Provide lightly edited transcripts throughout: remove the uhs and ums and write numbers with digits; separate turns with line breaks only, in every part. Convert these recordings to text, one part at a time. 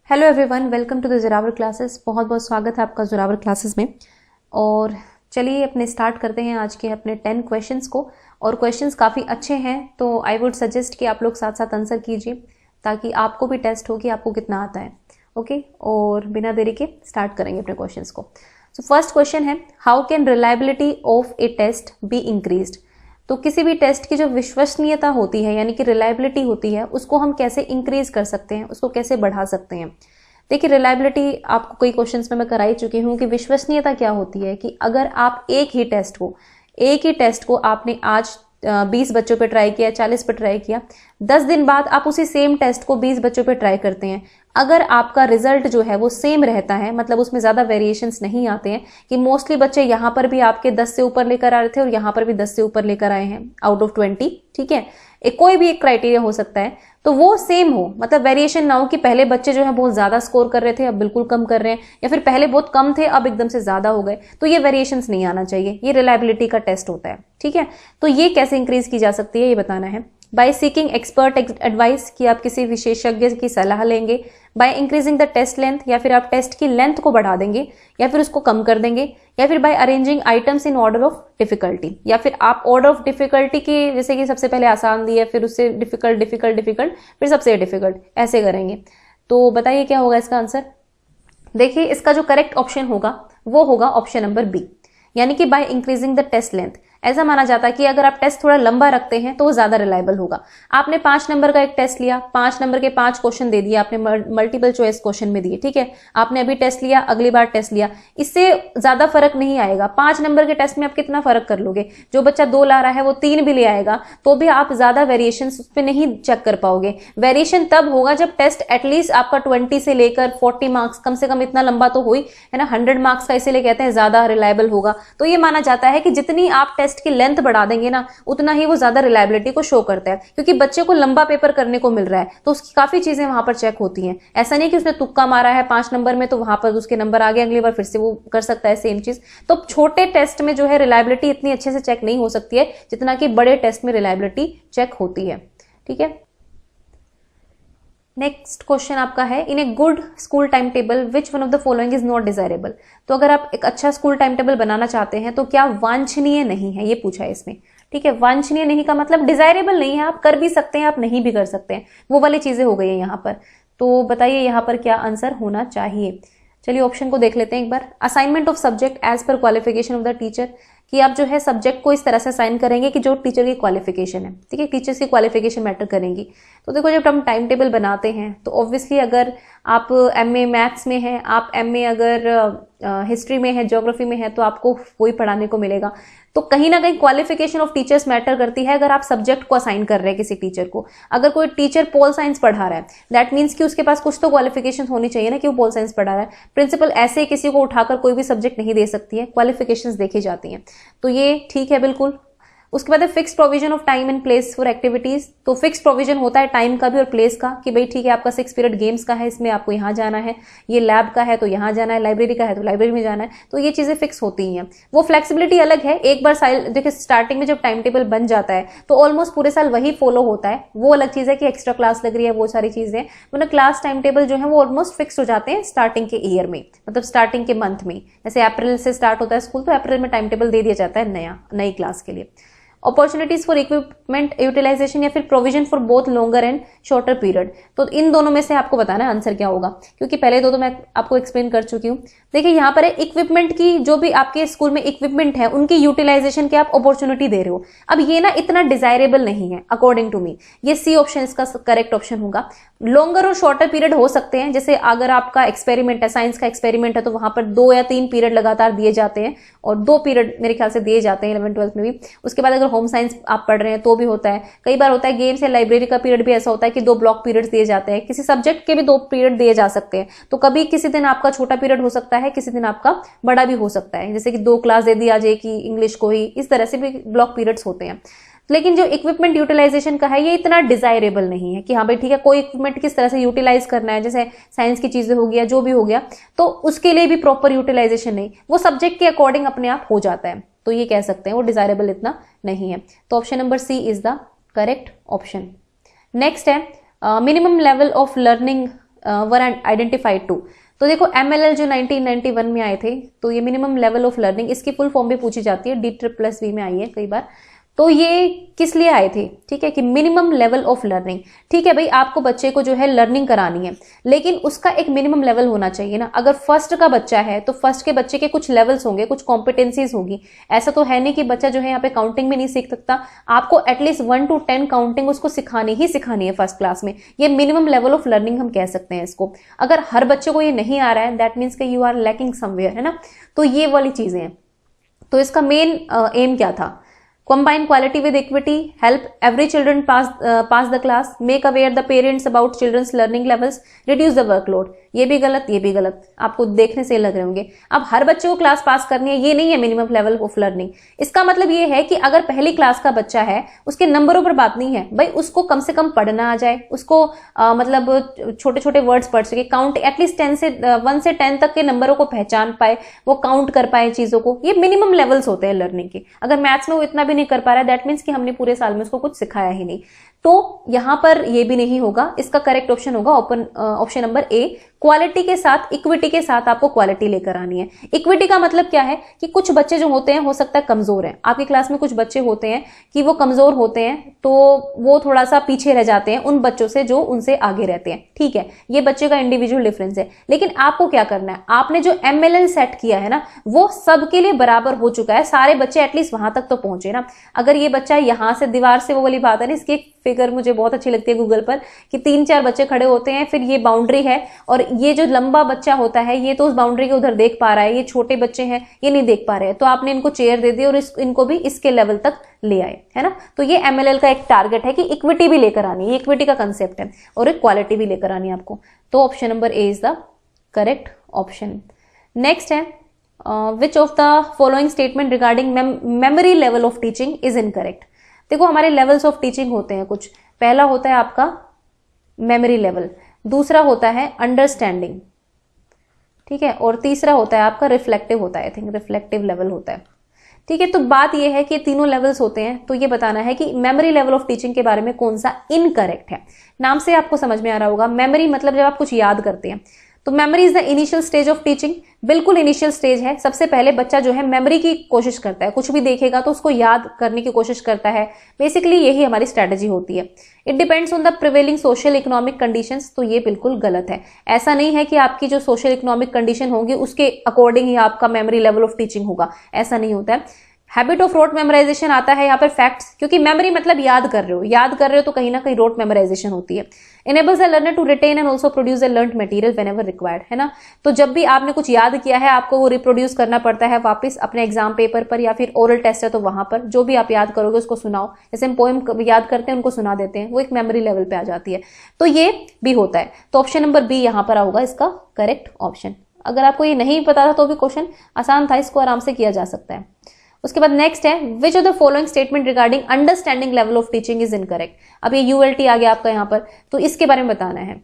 Hello everyone, welcome to the Zorawar classes. बहुत बहुत स्वागत है आपका जोरावर क्लासेस में। और चलिए अपने स्टार्ट करते हैं आज के अपने 10 क्वेश्चंस को। और क्वेश्चंस काफ़ी अच्छे हैं तो आई वुड सजेस्ट कि आप लोग साथ साथ आंसर कीजिए ताकि आपको भी टेस्ट हो कि आपको कितना आता है। ओके, और बिना देरी के स्टार्ट करेंगे अपने क्वेश्चंस को। सो फर्स्ट क्वेश्चन है, how can reliability of a test be increased. तो किसी भी टेस्ट की जो विश्वसनीयता होती है यानी कि रिलायबिलिटी होती है उसको हम कैसे इंक्रीज कर सकते हैं, उसको कैसे बढ़ा सकते हैं। देखिए, रिलायबिलिटी आपको कई क्वेश्चंस में मैं कराई चुकी हूँ कि विश्वसनीयता क्या होती है कि अगर आप एक ही टेस्ट को आपने आज 20 बच्चों पे ट्राई किया, 40 पे ट्राई किया, 10 दिन बाद आप उसी सेम टेस्ट को 20 बच्चों पे ट्राई करते हैं, अगर आपका रिजल्ट जो है वो सेम रहता है, मतलब उसमें ज्यादा वेरिएशंस नहीं आते हैं कि मोस्टली बच्चे यहां पर भी आपके 10 से ऊपर लेकर आ रहे थे और यहां पर भी 10 से ऊपर लेकर आए हैं आउट ऑफ 20, ठीक है, कोई भी एक क्राइटेरिया हो सकता है, तो वो सेम हो, मतलब वेरिएशन ना हो कि पहले बच्चे जो है बहुत ज्यादा स्कोर कर रहे थे अब बिल्कुल कम कर रहे हैं, या फिर पहले बहुत कम थे अब एकदम से ज्यादा हो गए, तो ये वेरिएशंस नहीं आना चाहिए। ये रिलायबिलिटी का टेस्ट होता है, ठीक है। तो ये कैसे इंक्रीज की जा सकती है ये बताना है। बाय सीकिंग एक्सपर्ट एडवाइस, कि आप किसी विशेषज्ञ की सलाह लेंगे। By increasing the test length, या फिर आप टेस्ट की लेंथ को बढ़ा देंगे या फिर उसको कम कर देंगे। या फिर by arranging items in order of difficulty, या फिर आप ऑर्डर ऑफ डिफिकल्टी की, जैसे कि सबसे पहले आसान दी है फिर उससे डिफिकल्ट डिफिकल्ट डिफिकल्ट फिर सबसे डिफिकल्ट, ऐसे करेंगे। तो बताइए क्या होगा इसका आंसर। देखिए, इसका जो करेक्ट ऑप्शन होगा वो होगा ऑप्शन नंबर बी, यानी कि by increasing the test length. ऐसा माना जाता है कि अगर आप टेस्ट थोड़ा लंबा रखते हैं तो वो ज्यादा रिलायबल होगा। आपने 5 नंबर का एक टेस्ट लिया, 5 नंबर के 5 क्वेश्चन दे दिए आपने, मल्टीपल चॉइस क्वेश्चन में दिए, ठीक है, आपने अभी टेस्ट लिया, अगली बार टेस्ट लिया, इससे ज्यादा फर्क नहीं आएगा। 5 नंबर के टेस्ट में आप कितना फर्क कर लोगे, जो बच्चा 2 ला रहा है वो 3 भी ले आएगा तो भी आप ज्यादा वेरिएशन उस पर नहीं चेक कर पाओगे। वेरिएशन तब होगा जब टेस्ट एटलीस्ट आपका 20 से लेकर 40 मार्क्स, कम से कम इतना लंबा तो हुई है ना, 100 मार्क्स का, इसीलिए कहते हैं ज्यादा रिलायबल होगा। तो ये माना जाता है कि जितनी आप टेस्ट की लेंथ बढ़ा देंगे ना उतना ही वो ज्यादा रिलायबिलिटी को शो करता है, क्योंकि बच्चे को लंबा पेपर करने को मिल रहा है तो उसकी काफी चीजें वहां पर चेक होती हैं। ऐसा नहीं कि उसने तुक्का मारा है 5 नंबर में तो वहां पर उसके नंबर आ गए, अगली बार फिर से वो कर सकता है सेम चीज। तो छोटे टेस्ट में जो है रिलायबिलिटी इतनी अच्छे से चेक नहीं हो सकती है जितना कि बड़े टेस्ट में रिलायबिलिटी चेक होती है, ठीक है। नेक्स्ट क्वेश्चन आपका है, in a good school time table which one of the following is not desirable. तो अगर आप एक अच्छा स्कूल टाइम टेबल बनाना चाहते हैं तो क्या वांछनीय नहीं है, ये पूछा है इसमें, ठीक है। वांछनीय नहीं का मतलब डिजायरेबल नहीं है, आप कर भी सकते हैं आप नहीं भी कर सकते हैं, वो वाली चीजें हो गई है यहाँ पर। तो बताइए यहाँ पर क्या आंसर होना चाहिए। चलिए ऑप्शन को देख लेते हैं एक बार। Assignment of subject as per qualification of the teacher, कि आप जो है सब्जेक्ट को इस तरह से असाइन करेंगे कि जो टीचर की क्वालिफिकेशन है, ठीक है, टीचर्स की क्वालिफिकेशन मैटर करेंगी। तो देखो, जब हम टाइम टेबल बनाते हैं तो ऑब्वियसली अगर आप एमए मैथ्स में हैं, आप एमए अगर हिस्ट्री में है, ज्योग्राफी में है, तो आपको वही पढ़ाने को मिलेगा। तो कहीं ना कहीं क्वालिफिकेशन ऑफ टीचर्स मैटर करती है। अगर आप सब्जेक्ट को असाइन कर रहे हैं किसी टीचर को, अगर कोई टीचर पोल साइंस पढ़ा रहा है दैट मीन्स कि उसके पास कुछ तो क्वालिफिकेशन होनी चाहिए ना कि वो पोल साइंस पढ़ा रहा है। प्रिंसिपल ऐसे किसी को उठाकर कोई भी सब्जेक्ट नहीं दे सकती है, क्वालिफिकेशंस देखी जाती हैं। तो ये ठीक है बिल्कुल। उसके बाद है fix provision of time and place for activities. तो फिक्स प्रोविजन होता है टाइम का भी और प्लेस का, कि भाई ठीक है आपका 6 पीरियड गेम्स का है, इसमें आपको यहाँ जाना है, ये लैब का है तो यहाँ जाना है, लाइब्रेरी का है तो लाइब्रेरी में जाना है, तो ये चीजें फिक्स होती हैं। वो फ्लेक्सिबिलिटी अलग है। एक बार देखिए स्टार्टिंग में जब टाइम टेबल बन जाता है तो ऑलमोस्ट पूरे साल वही फॉलो होता है, वो अलग चीज है कि एक्स्ट्रा क्लास लग रही है, वो सारी चीजें, मतलब क्लास टाइम टेबल जो है वो ऑलमोस्ट फिक्स हो जाते हैं स्टार्टिंग के ईयर में, मतलब स्टार्टिंग के मंथ में। जैसे अप्रैल से स्टार्ट होता है स्कूल तो अप्रैल में टाइम टेबल दे दिया जाता है नई क्लास के लिए। अपॉर्चुनिटीज फॉर इक्विपमेंट यूटिलाइजेशन, या फिर provision for both longer and shorter period. तो इन दोनों में से आपको बताना है आंसर क्या होगा, क्योंकि पहले दो तो मैं आपको एक्सप्लेन कर चुकी हूं। देखिए यहाँ पर है इक्विपमेंट की, जो भी आपके स्कूल में इक्विपमेंट है उनकी यूटिलाइजेशन की आप अपॉर्चुनिटी दे रहे हो। अब ये ना इतना डिजायरेबल नहीं है अकॉर्डिंग टू मी, ये सी ऑप्शन इसका करेक्ट ऑप्शन होगा। लॉन्गर और शॉर्टर पीरियड हो सकते हैं, जैसे अगर आपका एक्सपेरिमेंट है, साइंस का एक्सपेरिमेंट है, तो वहां पर 2 या 3 पीरियड लगातार दिए जाते हैं, और 2 पीरियड मेरे ख्याल से दिए जाते हैं 11th 12th में भी। उसके बाद अगर होम साइंस आप पढ़ रहे हैं तो भी होता है। कई बार होता है गेम्स या लाइब्रेरी का पीरियड भी ऐसा होता है कि 2 ब्लॉक पीरियड्स दिए जाते हैं। किसी सब्जेक्ट के भी 2 पीरियड दिए जा सकते हैं, तो कभी किसी दिन आपका छोटा पीरियड हो सकता है, किसी दिन आपका बड़ा भी हो सकता है, जैसे कि 2 क्लास दे दी आ जाए कि इंग्लिश को ही, इस तरह से भी ब्लॉक पीरियड्स होते हैं। लेकिन जो इक्विपमेंट यूटिलाइजेशन का है ये इतना डिजायरेबल नहीं है कि हाँ भाई ठीक है कोई इक्विपमेंट किस तरह से यूटिलाइज करना है, जैसे साइंस की चीजें हो गया जो भी हो गया, तो उसके लिए भी प्रॉपर यूटिलाइजेशन नहीं, वो सब्जेक्ट के अकॉर्डिंग अपने आप हो जाता है। तो ये कह सकते हैं वो डिजायरेबल इतना नहीं है। तो option number C is the correct option. Next है minimum level of learning were identified to. तो देखो MLL जो 1991 में आए थे, तो ये मिनिमम लेवल ऑफ लर्निंग, इसकी फुल फॉर्म भी पूछी जाती है, DSSV में आई है कई बार। तो ये किस लिए आए थे, ठीक है, कि मिनिमम लेवल ऑफ लर्निंग। ठीक है भाई, आपको बच्चे को जो है लर्निंग करानी है, लेकिन उसका एक मिनिमम लेवल होना चाहिए ना। अगर फर्स्ट का बच्चा है तो फर्स्ट के बच्चे के कुछ लेवल्स होंगे, कुछ कॉम्पिटेंसीज होगी। ऐसा तो है नहीं कि बच्चा जो है यहाँ पे काउंटिंग भी नहीं सीख सकता। आपको एटलीस्ट 1 to 10 काउंटिंग उसको सिखानी ही सिखानी है फर्स्ट क्लास में। ये मिनिमम लेवल ऑफ लर्निंग हम कह सकते हैं इसको। अगर हर बच्चे को ये नहीं आ रहा है, दैट मीन्स कि यू आर लैकिंग समवेयर, है ना। तो ये वाली चीजें हैं। तो इसका मेन एम क्या था? Combine quality with equity, help every children pass the class, make aware the parents about children's learning levels, reduce the workload। ये भी गलत, ये भी गलत, आपको देखने से लग रहे होंगे। अब हर बच्चे को क्लास पास करनी है, ये नहीं है मिनिमम लेवल ऑफ लर्निंग। इसका मतलब ये है कि अगर पहली क्लास का बच्चा है, उसके नंबरों पर बात नहीं है भाई, उसको कम से कम पढ़ना आ जाए, उसको मतलब छोटे छोटे वर्ड्स पढ़ सके, काउंट एटलीस्ट 1 से 10 तक के नंबरों को पहचान पाए, वो काउंट कर पाए चीजों को। ये मिनिमम लेवल्स होते हैं लर्निंग के। अगर मैथ्स में वो इतना भी नहीं कर पा रहा है, दैट मीन्स कि हमने पूरे साल में उसको कुछ सिखाया ही नहीं। तो यहां पर ये भी नहीं होगा। इसका करेक्ट ऑप्शन होगा ऑप्शन नंबर ए, क्वालिटी के साथ, इक्विटी के साथ आपको क्वालिटी लेकर आनी है। इक्विटी का मतलब क्या है कि कुछ बच्चे जो होते हैं, हो सकता है कमजोर हैं, आपकी क्लास में कुछ बच्चे होते हैं कि वो कमजोर होते हैं, तो वो थोड़ा सा पीछे रह जाते हैं उन बच्चों से जो उनसे आगे रहते हैं। ठीक है, ये बच्चे का इंडिविजुअल डिफरेंस है। लेकिन आपको क्या करना है, आपने जो MLL सेट किया है ना, वो सबके लिए बराबर हो चुका है। सारे बच्चे एटलीस्ट वहां तक तो पहुंचे ना। अगर ये बच्चा यहां से दीवार से, वो वाली बात है ना, इसकी फिगर मुझे बहुत अच्छी लगती है गूगल पर, कि 3-4 बच्चे खड़े होते हैं, फिर ये बाउंड्री है, और ये जो लंबा बच्चा होता है ये तो उस बाउंड्री के उधर देख पा रहा है, ये छोटे बच्चे हैं ये नहीं देख पा रहे हैं, तो आपने इनको चेयर दे दी और इनको भी इसके लेवल तक ले आए, है ना। तो ये MLL का एक टारगेट है कि इक्विटी भी लेकर आनी है, इक्विटी का कंसेप्ट है, और एक क्वालिटी भी लेकर आनी है आपको। तो option number A is the correct option. Next है, which of the following statement regarding memory level of teaching is incorrect. देखो, हमारे लेवल्स ऑफ टीचिंग होते हैं कुछ। पहला होता है आपका मेमोरी लेवल, दूसरा होता है अंडरस्टैंडिंग, ठीक है, और तीसरा होता है आपका रिफ्लेक्टिव होता है, आई थिंक रिफ्लेक्टिव लेवल होता है। ठीक है, तो बात ये है कि तीनों लेवल्स होते हैं, तो ये बताना है कि मेमोरी लेवल ऑफ टीचिंग के बारे में कौन सा इनकरेक्ट है। नाम से आपको समझ में आ रहा होगा, मेमोरी मतलब जब आप कुछ याद करते हैं, तो memory is the initial stage of teaching. बिल्कुल इनिशियल स्टेज है। सबसे पहले बच्चा जो है मेमोरी की कोशिश करता है, कुछ भी देखेगा तो उसको याद करने की कोशिश करता है। बेसिकली यही हमारी स्ट्रैटेजी होती है। It depends on the prevailing social economic conditions, तो ये बिल्कुल गलत है। ऐसा नहीं है कि आपकी जो सोशल इकोनॉमिक कंडीशन होगी उसके अकॉर्डिंग ही आपका मेमोरी लेवल ऑफ टीचिंग होगा, ऐसा नहीं होता है। हैबिट ऑफ रोट मेमोराइजेशन आता है यहाँ पर फैक्ट्स, क्योंकि मेमोरी मतलब याद कर रहे हो तो कहीं ना कहीं रोट मेमोराइजेशन होती है। Enables the learner to retain and also produce the learned material whenever required, है ना। तो जब भी आपने कुछ याद किया है, आपको वो रिप्रोड्यूस करना पड़ता है वापस अपने एग्जाम पेपर पर, या फिर ओरल टेस्ट है तो वहां पर जो भी आप याद करोगे उसको सुनाओ। जैसे हम पोएम याद करते हैं उनको सुना देते हैं, वो एक मेमोरी लेवल पे आ जाती है। तो ये भी होता है। तो ऑप्शन नंबर बी यहाँ पर होगा इसका करेक्ट ऑप्शन। अगर आपको ये नहीं पता था तो भी क्वेश्चन आसान था, इसको आराम से किया जा सकता है। उसके बाद नेक्स्ट है, which of the following statement regarding understanding level of teaching is incorrect. अब ये ULT आ गया आपका यहाँ पर, तो इसके बारे में बताना है।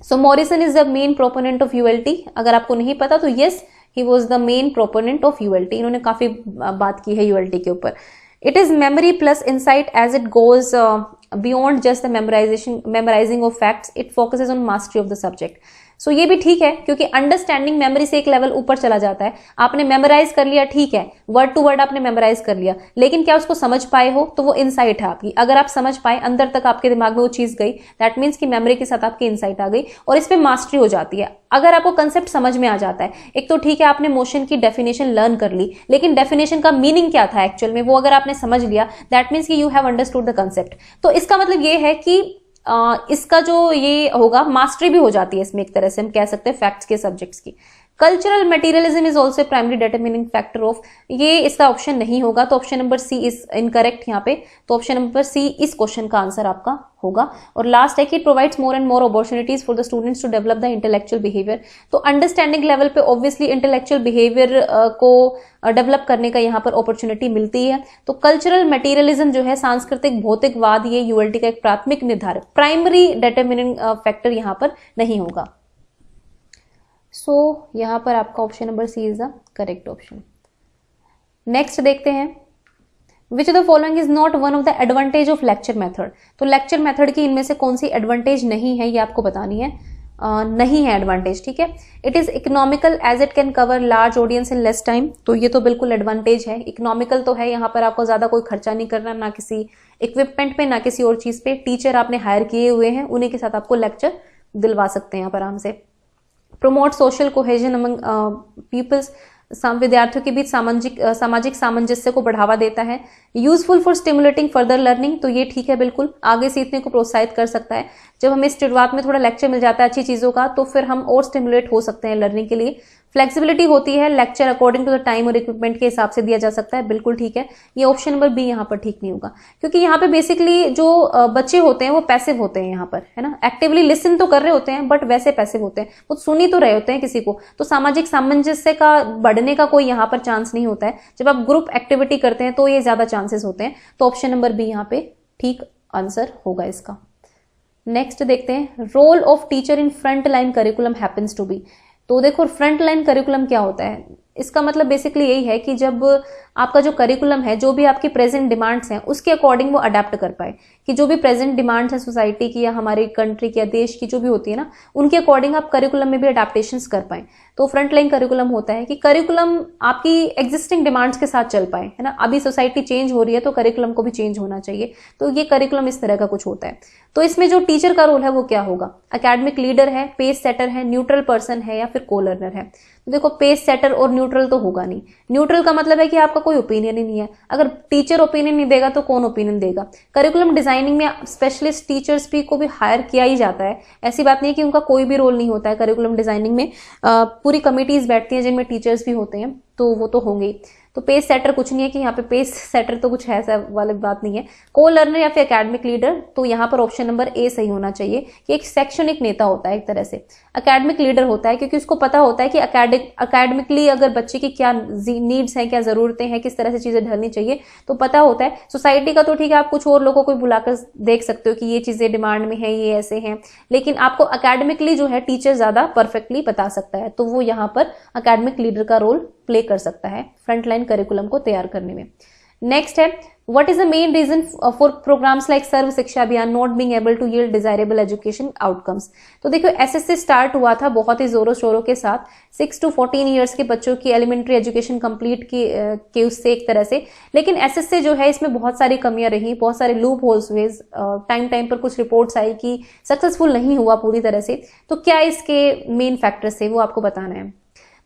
So Morrison is the main proponent of ULT। अगर आपको नहीं पता तो yes, he was the main proponent of ULT। इन्होंने काफी बात की है ULT के ऊपर। It is memory plus insight as it goes beyond just the memorizing of facts, it focuses on mastery of the subject. So ये भी ठीक है, क्योंकि अंडरस्टैंडिंग मेमोरी से एक लेवल ऊपर चला जाता है। आपने मेमोराइज कर लिया, ठीक है, वर्ड टू वर्ड आपने मेमोराइज कर लिया, लेकिन क्या उसको समझ पाए हो, तो वो इनसाइट है आपकी। अगर आप समझ पाए, अंदर तक आपके दिमाग में वो चीज गई, दैट मीन्स कि मेमोरी के साथ आपकी इनसाइट आ गई और इस पे मास्टरी हो जाती है। अगर आपको कंसेप्ट समझ में आ जाता है, एक तो ठीक है आपने मोशन की डेफिनेशन लर्न कर ली, लेकिन डेफिनेशन का मीनिंग क्या था एक्चुअल में, वो अगर आपने समझ लिया, दैट मीन्स कि you have understood the concept. तो इसका मतलब ये है कि इसका जो ये होगा, मास्टरी भी हो जाती है इसमें, एक तरह से हम कह सकते हैं फैक्ट्स के सब्जेक्ट्स की। Cultural materialism is also primary determining factor of, ये इसका ऑप्शन नहीं होगा, तो option number C is incorrect यहाँ पे। तो ऑप्शन नंबर सी इस क्वेश्चन का आंसर आपका होगा। और लास्ट है कि it provides more and more opportunities for the students to develop the intellectual behaviour. तो अंडरस्टैंडिंग लेवल पे ऑब्वियसली इंटेलेक्चुअल बिहेवियर को डेवलप करने का यहाँ पर अपॉर्चुनिटी मिलती है। तो कल्चरल मटेरियलिज्म जो है, सांस्कृतिक भौतिकवाद, ये ULT का एक प्राथमिक निर्धारक, प्राइमरी डिटरमिनिंग फैक्टर यहाँ पर नहीं होगा। सो यहां पर आपका option number C is the correct option. Next देखते हैं, which of the following is not one of the advantage of lecture method. तो लेक्चर मेथड की इनमें से कौन सी एडवांटेज नहीं है, ये आपको बतानी है। नहीं है एडवांटेज, ठीक है। It is economical as it can cover large audience in less time, तो ये तो बिल्कुल एडवांटेज है। इकोनॉमिकल तो है, यहाँ पर आपको ज्यादा कोई खर्चा नहीं करना, ना किसी इक्विपमेंट पे ना किसी और चीज पे। टीचर आपने हायर किए हुए हैं, उन्हीं के साथ आपको लेक्चर दिलवा सकते हैं यहाँ पर आराम से। Promote social cohesion among peoples, विद्यार्थियों के बीच सामाजिक सामंजस्य को बढ़ावा देता है। Useful for stimulating further learning, तो ये ठीक है, बिल्कुल आगे सीखने को प्रोत्साहित कर सकता है। जब हमें शुरुआत में थोड़ा लेक्चर मिल जाता है अच्छी चीजों का, तो फिर हम और स्टिमुलेट हो सकते हैं लर्निंग के लिए। फ्लेक्सिबिलिटी होती है, lecture according to the time और इक्विपमेंट के हिसाब से दिया जा सकता है, बिल्कुल ठीक है। ये ऑप्शन नंबर बी यहाँ पर ठीक नहीं होगा, क्योंकि यहाँ पे बेसिकली जो बच्चे होते हैं वो पैसिव होते हैं यहाँ पर, है ना। एक्टिवली लिसन तो कर रहे होते हैं बट वैसे पैसिव होते हैं, वो सुन ही तो रहे होते हैं किसी को, तो सामाजिक सामंजस्य का बढ़ने का कोई यहाँ पर चांस नहीं होता है। जब आप ग्रुप एक्टिविटी करते हैं तो ये ज्यादा चांसेस होते हैं, तो ऑप्शन नंबर बी यहाँ पे ठीक आंसर होगा इसका। नेक्स्ट देखते हैं, role of teacher in front line curriculum happens to be. तो देखो फ्रंट लाइन करिकुलम क्या होता है, इसका मतलब बेसिकली यही है कि जब आपका जो करिकुलम है, जो भी आपकी प्रेजेंट डिमांड्स हैं उसके अकॉर्डिंग वो अडेप्ट कर पाए, कि जो भी प्रेजेंट डिमांड्स हैं सोसाइटी की या हमारी कंट्री की या देश की जो भी होती है ना, उनके अकॉर्डिंग आप करिकुलम में भी अडेप्टेशंस कर पाए। तो फ्रंट लाइन करिकुलम होता है कि करिकुलम आपकी एग्जिस्टिंग डिमांड्स के साथ चल पाए, है ना। अभी सोसाइटी चेंज हो रही है तो करिकुलम को भी चेंज होना चाहिए, तो ये करिकुलम इस तरह का कुछ होता है। तो इसमें जो टीचर का रोल है वो क्या होगा, एकेडमिक लीडर है, पेस सेटर है, न्यूट्रल पर्सन है या फिर को लर्नर है। तो देखो पेस सेटर और न्यूट्रल तो होगा नहीं। न्यूट्रल का मतलब है कि आपका कोई ओपिनियन ही नहीं है। अगर टीचर ओपिनियन नहीं देगा तो कौन ओपिनियन देगा। करिकुलम डिजाइनिंग में स्पेशलिस्ट टीचर्स भी को भी हायर किया ही जाता है, ऐसी बात नहीं है कि उनका कोई भी रोल नहीं होता है। करिकुलम डिजाइनिंग में पूरी कमिटीज बैठती हैं जिनमें टीचर्स भी होते हैं, तो वो तो होंगे ही। तो पेस सेटर कुछ नहीं है कि यहाँ पे पेस सेटर तो कुछ है ऐसा वाली बात नहीं है। को लर्नर या फिर एकेडमिक लीडर, तो यहाँ पर ऑप्शन नंबर ए सही होना चाहिए कि एक शैक्षणिक नेता होता है एक तरह से। एकेडमिक लीडर होता है क्योंकि उसको पता होता है कि एकेडमिकली अगर बच्चे की क्या नीड्स हैं, क्या जरूरतें हैं, किस तरह से चीजें ढलनी चाहिए, तो पता होता है। सोसाइटी का तो ठीक है, आप कुछ और लोगों को बुलाकर देख सकते हो कि ये चीजें डिमांड में है, ये ऐसे हैं, लेकिन आपको एकेडमिकली जो है टीचर ज्यादा परफेक्टली बता सकता है, तो वो यहाँ पर एकेडमिक लीडर का रोल प्ले कर सकता है फ्रंटलाइन करिकुलम को तैयार करने में। नेक्स्ट है, what is the main reason for programs like Sarva Shiksha Abhiyan not being able to yield desirable education outcomes. तो देखो एसएससी स्टार्ट हुआ था बहुत ही जोरों शोरों के साथ, 6 to 14 ईयर्स के बच्चों की एलिमेंट्री एजुकेशन कंप्लीट की उससे एक तरह से, लेकिन एसएससी जो है इसमें बहुत सारी कमियां रही, बहुत सारे लूप होल्स हुए, टाइम पर कुछ रिपोर्ट्स आई कि सक्सेसफुल नहीं हुआ पूरी तरह से। तो क्या इसके मेन फैक्टर्स थे वो आपको बताना है।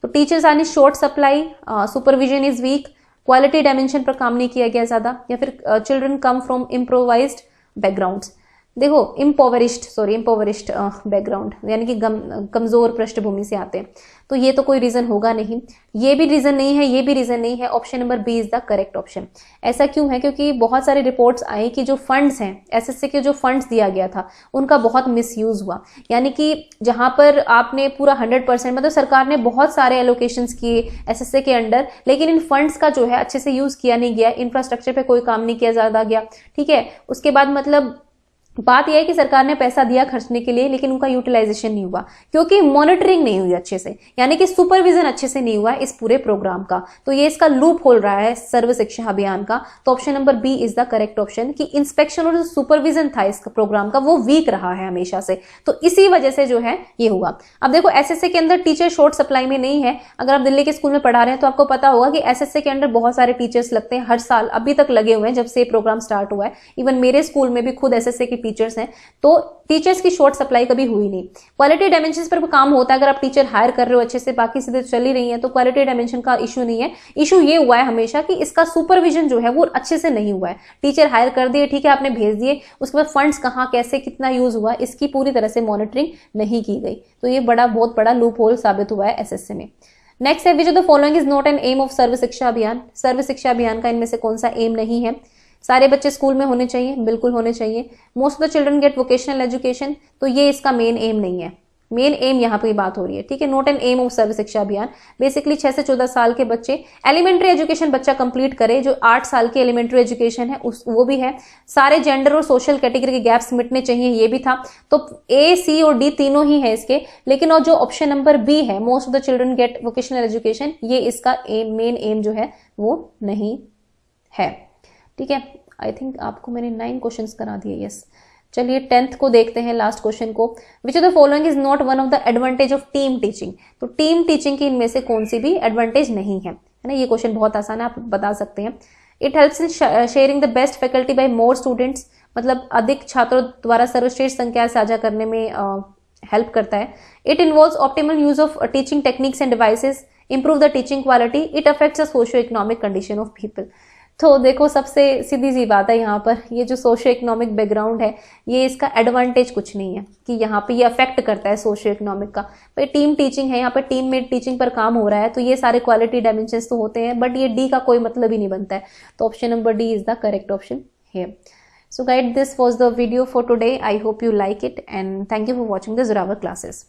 तो teachers are in short supply, supervision is weak, quality dimension पर काम नहीं किया गया ज्यादा, या फिर children come from improvised backgrounds. देखो इम्पोवरिश्ड बैकग्राउंड यानी कि कमजोर पृष्ठभूमि से आते हैं, तो ये तो कोई रीजन होगा नहीं। ये भी रीजन नहीं है, ये भी रीजन नहीं है। Option number B is the correct option. ऐसा क्यों है, क्योंकि बहुत सारे रिपोर्ट्स आई कि जो फंड्स हैं एसएससी के, जो फंड्स दिया गया था उनका बहुत मिसयूज हुआ। यानी कि जहां पर आपने पूरा 100% मतलब सरकार ने बहुत सारे एलोकेशंस किए एसएससी के अंडर, लेकिन इन फंड्स का जो है अच्छे से यूज किया नहीं गया, इंफ्रास्ट्रक्चर पे कोई काम नहीं किया ज्यादा गया, ठीक है। उसके बाद मतलब बात यह है कि सरकार ने पैसा दिया खर्चने के लिए, लेकिन उनका यूटिलाइजेशन नहीं हुआ क्योंकि मॉनिटरिंग नहीं हुई अच्छे से, यानी कि सुपरविजन अच्छे से नहीं हुआ इस पूरे प्रोग्राम का। तो ये इसका लूप होल रहा है सर्व शिक्षा अभियान का। तो option number B is the correct option कि इंस्पेक्शन और जो सुपरविजन था इस प्रोग्राम का वो वीक रहा है हमेशा से, तो इसी वजह से जो है ये हुआ। अब देखो एसएससी के अंदर टीचर शॉर्ट सप्लाई में नहीं है। अगर आप दिल्ली के स्कूल में पढ़ा रहे हैं तो आपको पता होगा कि एसएससी के अंदर बहुत सारे टीचर्स लगते हैं हर साल, अभी तक लगे हुए हैं जब से प्रोग्राम स्टार्ट हुआ है। इवन मेरे स्कूल में भी खुद एसएससी के टीचर्स हैं, तो टीचर्स की शॉर्ट सप्लाई कभी हुई नहीं। क्वालिटी डायमेंशंस पर काम होता है, अगर आप टीचर हायर कर रहे हो अच्छे से, बाकी चीजें चल ही रही हैं, तो क्वालिटी डायमेंशन का इशू नहीं है। इशू ये हुआ है हमेशा कि इसका सुपरविजन जो है वो अच्छे से नहीं हुआ है। टीचर हायर कर दिए, ठीक है, आपने भेज दिए, उसके बाद फंड्स कहाँ कैसे कितना यूज हुआ इसकी पूरी तरह से मॉनिटरिंग नहीं की गई। तो ये बहुत बड़ा लूप होल साबित हुआ है एसएससी में। नेक्स्ट है, which of the following is not an aim of Sarva Shiksha Abhiyan. सर्व शिक्षा अभियान का इनमें से कौन सा एम नहीं है। सारे बच्चे स्कूल में होने चाहिए, बिल्कुल होने चाहिए। Most of the children gate vocational education, तो ये इसका मेन एम नहीं है। मेन एम यहाँ पे बात हो रही है, ठीक है, not an aim of Sarva Shiksha अभियान। बेसिकली 6 से 14 साल के बच्चे एलिमेंट्री एजुकेशन बच्चा कंप्लीट करे, जो 8 साल की एलिमेंट्री एजुकेशन है वो भी है। सारे जेंडर और सोशल कैटेगरी के गैप्स मिटने चाहिए, ये भी था। तो ए, सी और डी तीनों ही है इसके, लेकिन और जो ऑप्शन नंबर बी है, most of the children gate vocational education, ये इसका मेन एम जो है वो नहीं है, ठीक है। आई थिंक आपको मैंने 9 क्वेश्चंस करा दिए, यस। चलिए 10th को देखते हैं, लास्ट क्वेश्चन को। विच of the following is not one of the advantage of team teaching. तो टीम टीचिंग की इनमें से कौन सी भी एडवांटेज नहीं है ना। ये क्वेश्चन बहुत आसान है, आप बता सकते हैं। It helps in sharing the best faculty by more students, मतलब अधिक छात्रों द्वारा सर्वश्रेष्ठ संख्या साझा करने में हेल्प करता है। It involves optimal use of teaching techniques end devices, improve the teaching quality, it affects the socio economic condition of people. तो देखो सबसे सीधी सी बात है यहाँ पर, ये जो सोशियो इकोनॉमिक बैकग्राउंड है ये इसका एडवांटेज कुछ नहीं है कि यहाँ पे ये अफेक्ट करता है सोशियो इकोनॉमिक का। भाई टीम टीचिंग है, यहाँ पे टीम मेड टीचिंग पर काम हो रहा है, तो ये सारे क्वालिटी डायमेंशंस तो होते हैं, बट ये डी का कोई मतलब ही नहीं बनता है। तो option number D is the correct option here. So guys, this was the video for today. I hope you like it and thank you for watching the Zorawar classes.